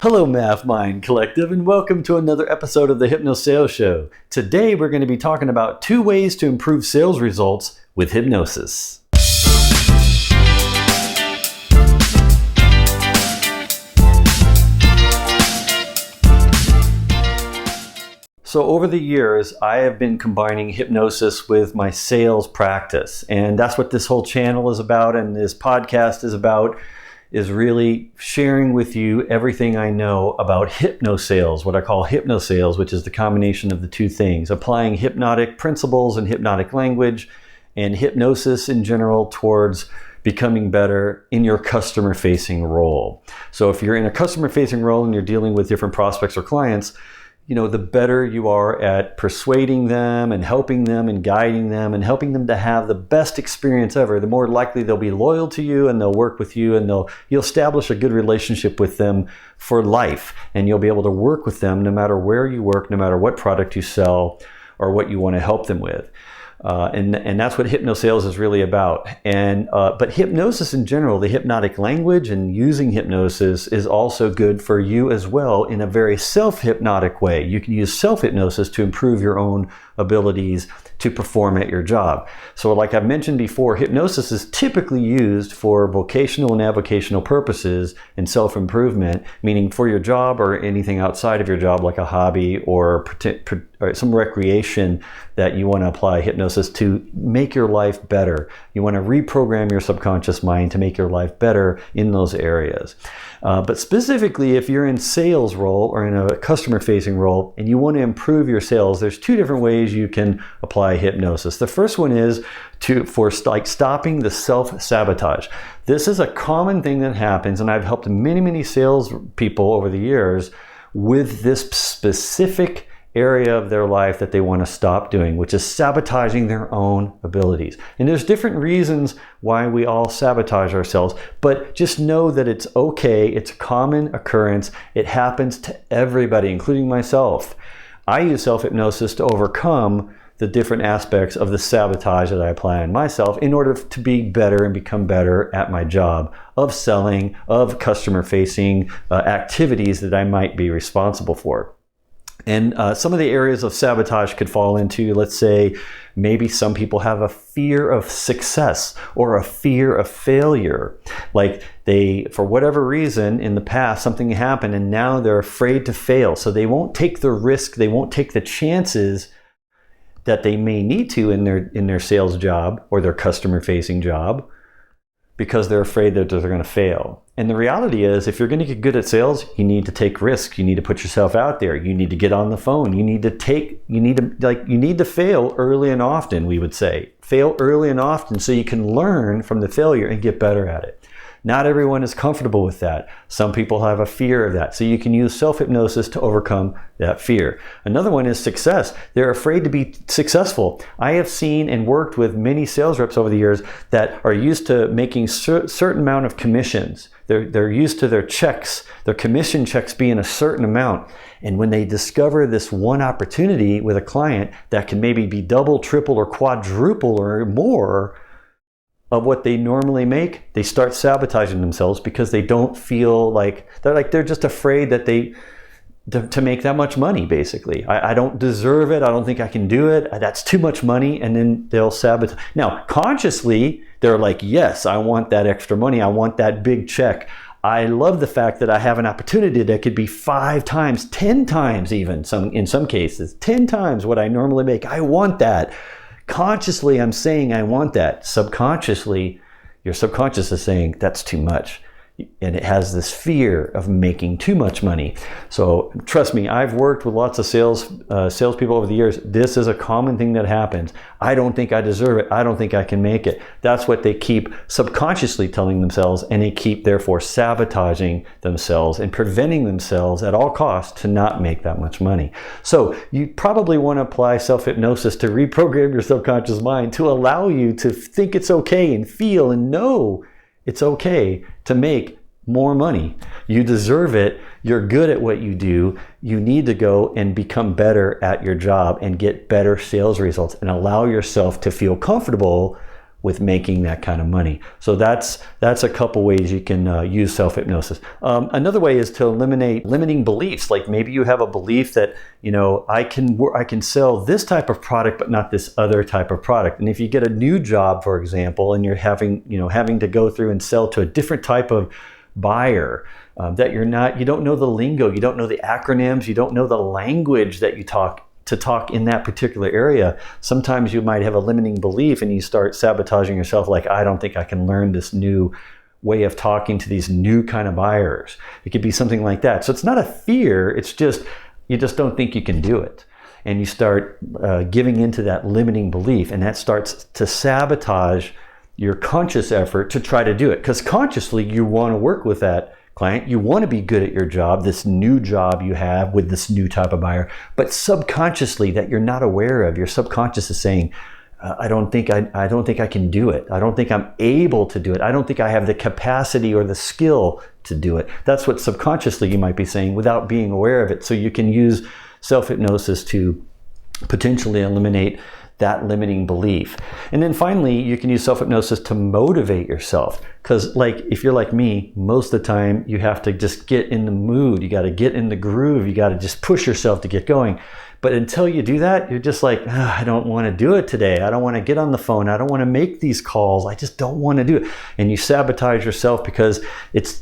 Hello, MavMind Collective, and welcome to another episode of the Hypnosales Show. Today, we're going to be talking about 2 ways to improve sales results with hypnosis. So over the years, I have been combining hypnosis with my sales practice, and that's what this whole channel is about, and this podcast is about, is really sharing with you everything I know about hypnosales, what I call hypnosales, which is the combination of the 2 things, applying hypnotic principles and hypnotic language and hypnosis in general towards becoming better in your customer-facing role. So if you're in a customer-facing role and you're dealing with different prospects or clients, the better you are at persuading them and helping them and guiding them and helping them to have the best experience ever, the more likely they'll be loyal to you and they'll work with you and you'll establish a good relationship with them for life. And you'll be able to work with them no matter where you work, no matter what product you sell or what you want to help them with. And that's what hypnosales is really about. But hypnosis in general, the hypnotic language and using hypnosis is also good for you as well in a very self-hypnotic way. You can use self-hypnosis to improve your own abilities to perform at your job. So like I've mentioned before, hypnosis is typically used for vocational and avocational purposes and self-improvement, meaning for your job or anything outside of your job, like a hobby or some recreation that you want to apply hypnosis to make your life better. You want to reprogram your subconscious mind to make your life better in those areas. But specifically, if you're in sales role or in a customer-facing role and you want to improve your sales, there's 2 different ways you can apply hypnosis. The first one is for stopping the self-sabotage. This is a common thing that happens, and I've helped many sales people over the years with this specific area of their life that they want to stop doing, which is sabotaging their own abilities. And there's different reasons why we all sabotage ourselves, but just know that it's okay. It's a common occurrence. It happens to everybody, including myself. I use self-hypnosis to overcome the different aspects of the sabotage that I apply on myself in order to be better and become better at my job of selling, of customer-facing activities that I might be responsible for. And some of the areas of sabotage could fall into, let's say, maybe some people have a fear of success or a fear of failure. Like for whatever reason, in the past, something happened and now they're afraid to fail. So they won't take the risk, they won't take the chances that they may need to in their sales job or their customer-facing job because they're afraid that they're going to fail. And the reality is, if you're going to get good at sales, you need to take risks. You need to put yourself out there. You need to get on the phone. You need to fail early and often, we would say. Fail early and often so you can learn from the failure and get better at it. Not everyone is comfortable with that. Some people have a fear of that. So you can use self-hypnosis to overcome that fear. Another one is success. They're afraid to be successful. I have seen and worked with many sales reps over the years that are used to making certain amount of commissions. They're used to their checks, their commission checks being a certain amount. And when they discover this one opportunity with a client that can maybe be double, triple, or quadruple or more of what they normally make, they start sabotaging themselves because they don't feel they're just afraid that to make that much money, basically. I don't deserve it. I don't think I can do it. That's too much money. And then they'll sabotage. Now, consciously, they're like, yes, I want that extra money. I want that big check. I love the fact that I have an opportunity that could be 5 times, 10 times even, in some cases, 10 times what I normally make. I want that. Consciously, I'm saying I want that. Subconsciously, your subconscious is saying that's too much. And it has this fear of making too much money. So trust me, I've worked with lots of salespeople over the years. This is a common thing that happens. I don't think I deserve it. I don't think I can make it. That's what they keep subconsciously telling themselves, and they keep therefore sabotaging themselves and preventing themselves at all costs to not make that much money. So you probably want to apply self-hypnosis to reprogram your subconscious mind to allow you to think it's okay and feel and know it's okay to make more money. You deserve it. You're good at what you do. You need to go and become better at your job and get better sales results and allow yourself to feel comfortable with making that kind of money. So that's a couple ways you can use self-hypnosis. Another way is to eliminate limiting beliefs. Like maybe you have a belief that, I can sell this type of product, but not this other type of product. And if you get a new job, for example, and you're having to go through and sell to a different type of buyer, that you don't know the lingo, you don't know the acronyms, you don't know the language that you talk in that particular area, sometimes you might have a limiting belief and you start sabotaging yourself, like, I don't think I can learn this new way of talking to these new kind of buyers. It could be something like that. So it's not a fear, it's just, you just don't think you can do it. And you start giving into that limiting belief, and that starts to sabotage your conscious effort to try to do it. Because consciously you want to work with that client, you want to be good at your job, this new job you have with this new type of buyer, but subconsciously, that you're not aware of, your subconscious is saying, I don't think I can do it. I don't think I'm able to do it. I don't think I have the capacity or the skill to do it. That's what subconsciously you might be saying without being aware of it. So you can use self-hypnosis to potentially eliminate that limiting belief. And then finally, you can use self-hypnosis to motivate yourself. Because if you're like me, most of the time you have to just get in the mood. You got to get in the groove. You got to just push yourself to get going. But until you do that, you're just like, I don't want to do it today. I don't want to get on the phone. I don't want to make these calls. I just don't want to do it. And you sabotage yourself because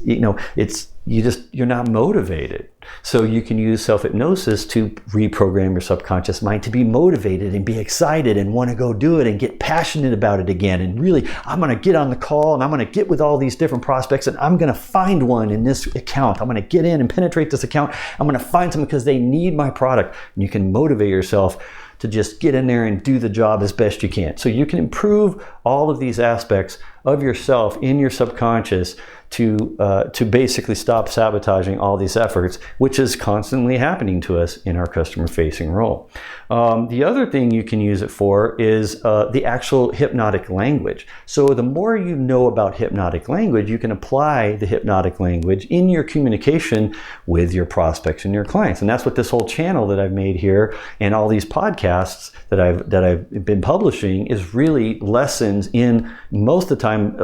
you're not motivated. So you can use self-hypnosis to reprogram your subconscious mind to be motivated and be excited and want to go do it and get passionate about it again. And really, I'm going to get on the call and I'm going to get with all these different prospects and I'm going to find one in this account. I'm going to get in and penetrate this account. I'm going to find someone because they need my product. And you can motivate yourself to just get in there and do the job as best you can. So you can improve all of these aspects of yourself in your subconscious to basically stop sabotaging all these efforts, which is constantly happening to us in our customer-facing role. The other thing you can use it for is the actual hypnotic language. So the more you know about hypnotic language, you can apply the hypnotic language in your communication with your prospects and your clients. And that's what this whole channel that I've made here and all these podcasts that I've been publishing is really lessons in. Most of the time,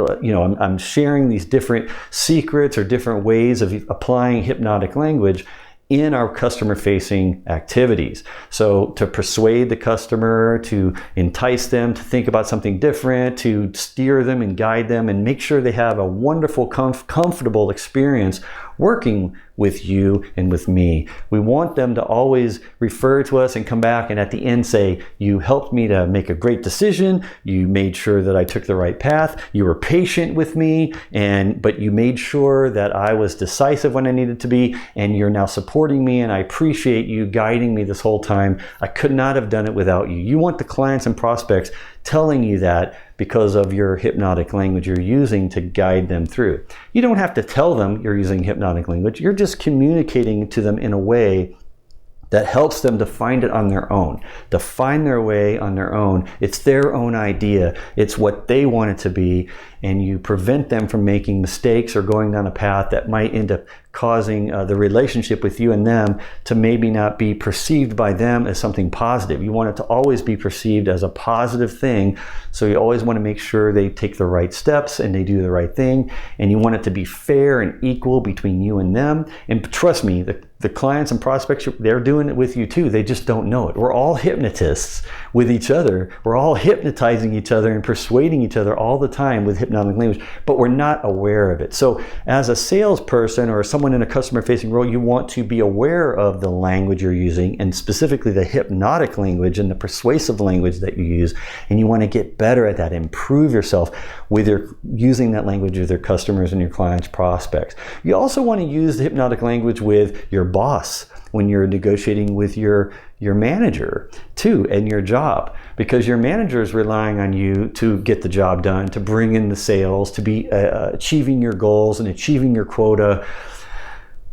I'm sharing these different secrets or different ways of applying hypnotic language in our customer-facing activities. So to persuade the customer, to entice them to think about something different, to steer them and guide them and make sure they have a wonderful, comfortable experience working with you and with me. We want them to always refer to us and come back and at the end say, you helped me to make a great decision, you made sure that I took the right path, you were patient with me, but you made sure that I was decisive when I needed to be, and you're now supporting me, and I appreciate you guiding me this whole time. I could not have done it without you. You want the clients and prospects telling you that because of your hypnotic language you're using to guide them through. You don't have to tell them you're using hypnotic language. You're just communicating to them in a way that helps them to find it on their own, to find their way on their own. It's their own idea. It's what they want it to be. And you prevent them from making mistakes or going down a path that might end up causing the relationship with you and them to maybe not be perceived by them as something positive. You want it to always be perceived as a positive thing. So you always want to make sure they take the right steps and they do the right thing. And you want it to be fair and equal between you and them. And trust me, the clients and prospects, they're doing it with you too. They just don't know it. We're all hypnotists with each other. We're all hypnotizing each other and persuading each other all the time with hypnotic language, but we're not aware of it. So as a salesperson or someone in a customer-facing role, you want to be aware of the language you're using, and specifically the hypnotic language and the persuasive language that you use. And you want to get better at that, improve yourself with using that language with your customers and your clients, prospects. You also want to use the hypnotic language with your boss when you're negotiating with your manager too and your job, because your manager is relying on you to get the job done, to bring in the sales, to be achieving your goals and achieving your quota.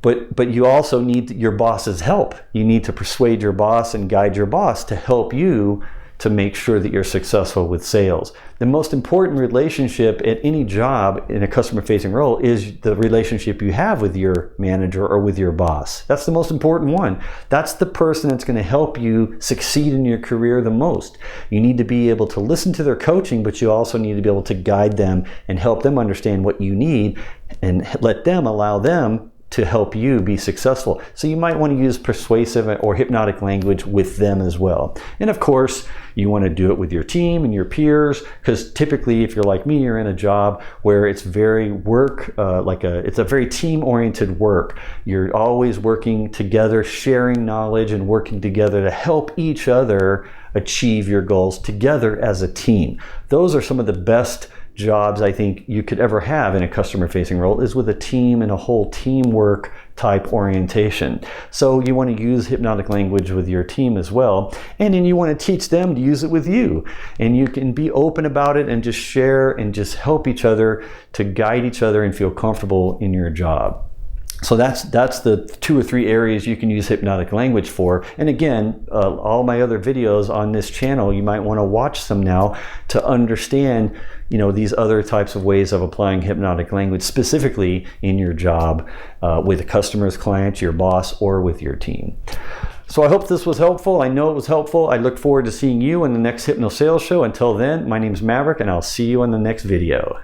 But you also need your boss's help. You need to persuade your boss and guide your boss to help you to make sure that you're successful with sales. The most important relationship at any job in a customer-facing role is the relationship you have with your manager or with your boss. That's the most important one. That's the person that's going to help you succeed in your career the most. You need to be able to listen to their coaching, but you also need to be able to guide them and help them understand what you need and allow them to help you be successful. So you might want to use persuasive or hypnotic language with them as well. And of course, you want to do it with your team and your peers, because typically, if you're like me, you're in a job where it's very it's a very team-oriented work. You're always working together, sharing knowledge and working together to help each other achieve your goals together as a team. Those are some of the best jobs I think you could ever have in a customer-facing role, is with a team and a whole teamwork type orientation. So you want to use hypnotic language with your team as well, and then you want to teach them to use it with you. And you can be open about it and just share and just help each other to guide each other and feel comfortable in your job. So that's the 2 or 3 areas you can use hypnotic language for. And again, all my other videos on this channel, you might want to watch them now to understand, these other types of ways of applying hypnotic language specifically in your job with a customer's client, your boss, or with your team. So I hope this was helpful. I know it was helpful. I look forward to seeing you in the next Hypnosales show. Until then, my name is Maverick, and I'll see you in the next video.